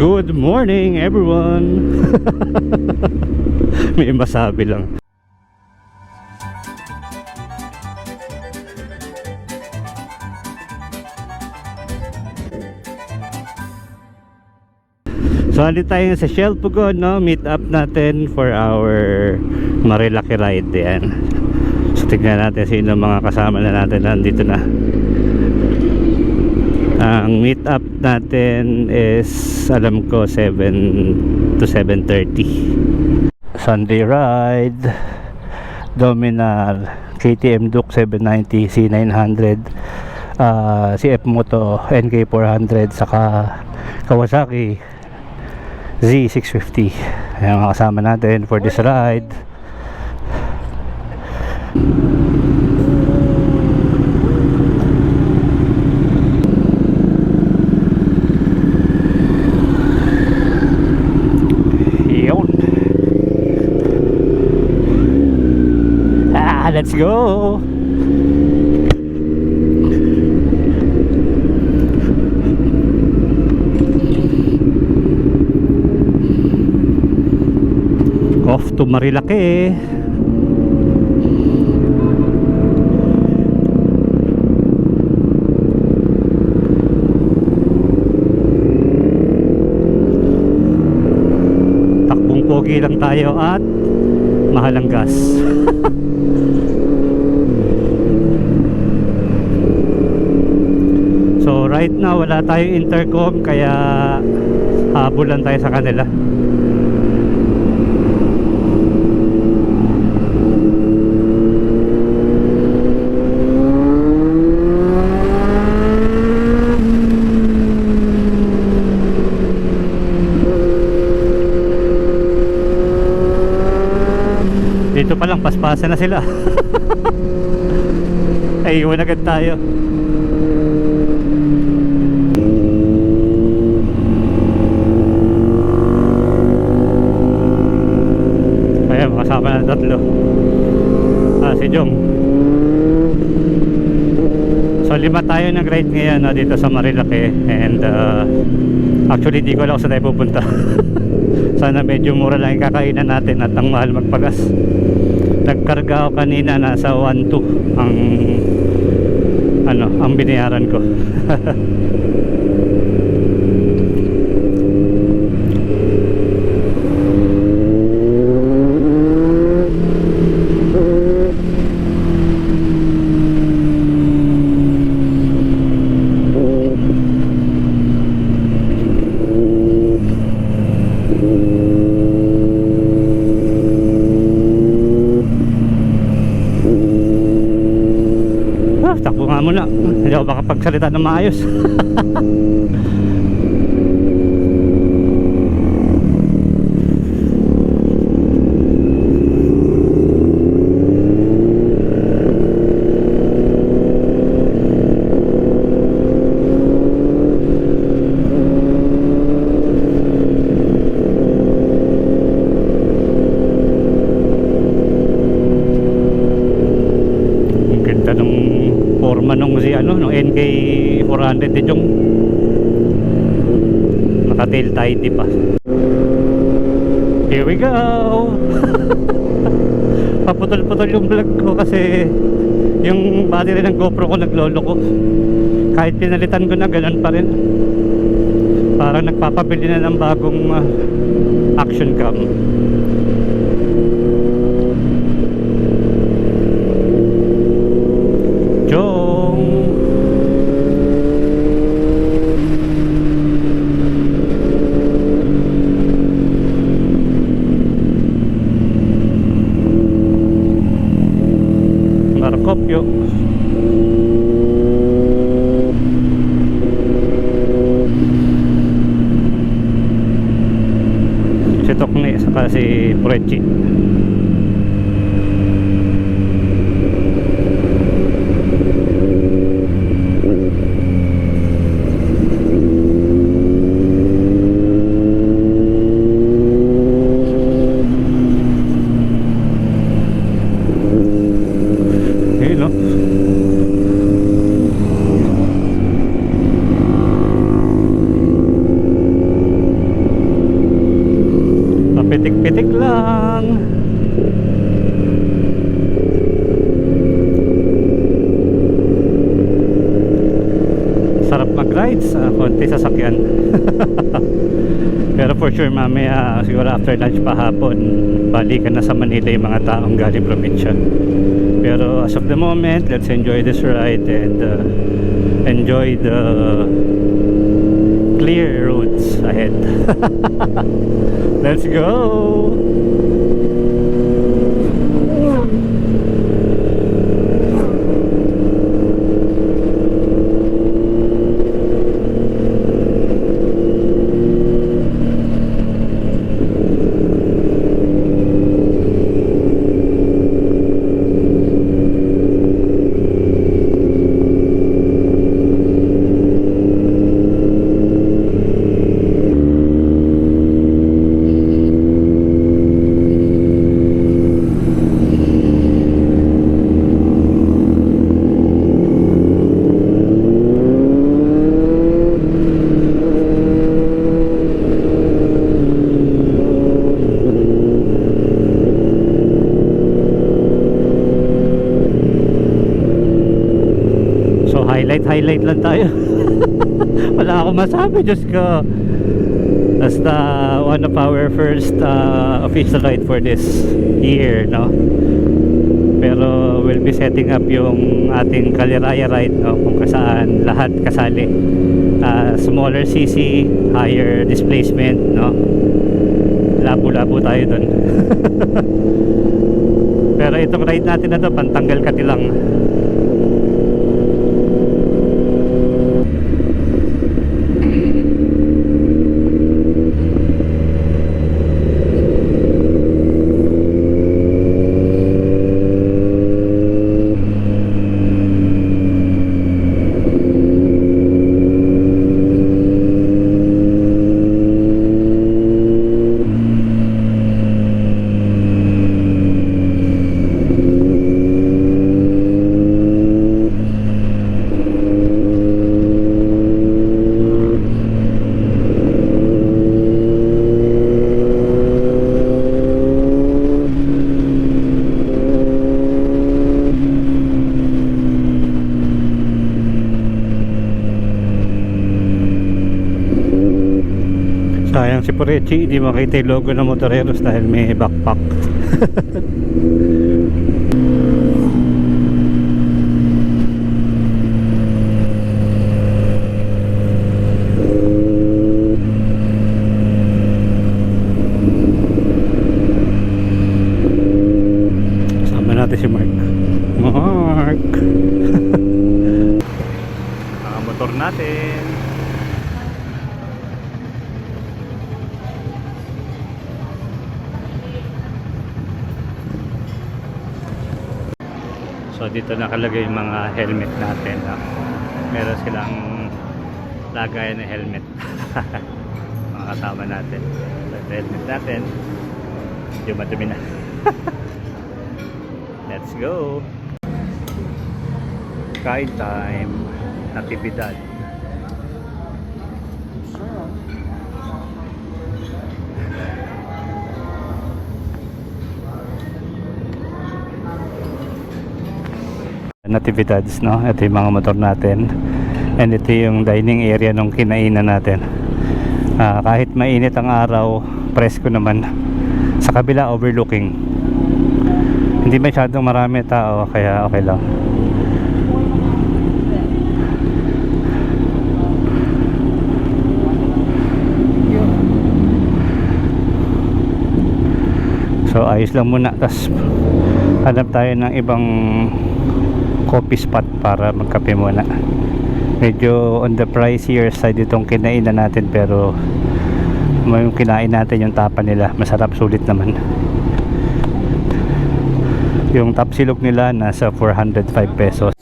Good morning everyone. May masabi lang. So andito tayo sa Shell Pugon, no? Meet up natin for our Marilaki ride. Yan. So tignan natin sino mga kasama na natin nandito na. Ang meet up natin is, alam ko, 7 to 7:30. Sunday ride, Dominar, KTM Duke 790, C900, CF Moto NK400, saka Kawasaki Z650. Ayan mga kasama natin for this ride. Let's go. Off to Marilaki. Takbong pogi lang tayo at mahal ang gas. So right now wala tayong intercom, kaya habol lang tayo sa kanila. Dito pa lang paspasan na sila. Ay, iwan agad tayo. Kasama na tatlo. Si Jong. So 5 tayo nag-ride ngayon, no, dito sa Marilaki. And actually di ko alam kung saan tayo pupunta. Sana medyo mura lang yung kakainan natin at ang mahal magpagas. Nagkarga ako kanina, nasa 1.2 ang binayaran ko. Takbo nga muna, hindi ako makapagsalita ng maayos. Nung nung NK400 din yung naka-tail tidy pa. Here we go. Paputol-putol yung vlog ko kasi yung battery ng GoPro ko naglolo ko. Kahit pinalitan ko na, ganun pa rin. Parang nagpapabili na ng bagong action cam. Marcopio. Si Tokne saka si Purechi. pitik-pitik lang. Sarap mag-ride sa konti sasakyan. Pero for sure mamaya siguro after lunch pa hapon balikan na sa Manila yung mga taong galing probinsya. Pero as of the moment, let's enjoy this ride and enjoy the clear roads ahead. Let's go. Highlight lang tayo. Wala akong masabi, Diyos ko. Basta one of our first official ride for this year, no? Pero we'll be setting up yung ating Kaliraya ride, no? Kung saan lahat kasali. Smaller CC, higher displacement, no? Labo-labo tayo dun. Pero itong ride natin na to, pantanggal katilang. Sayang si Porechi, hindi makita yung logo ng Motoreros dahil may backpack. Sama natin si Mark. Mga motor natin. So dito nakalagay yung mga helmet natin, no? Meron silang lagayan ng helmet. Mga kasama natin. So ito helmet natin. Medyo madumi na. Let's go. Kain time. Natividad. Natividades, no? Ito yung mga motor natin and ito yung dining area nung kinainan natin. Kahit mainit ang araw, presko naman. Sa kabila, overlooking. Hindi masyadong marami tao, kaya okay lang. So ayos lang muna, tas hanap tayo ng ibang coffee spot para magkape muna. Medyo on the pricier side itong kinainan natin, pero yung kinain natin yung tapa nila masarap, sulit naman. Yung tapsilog nila nasa 405 pesos.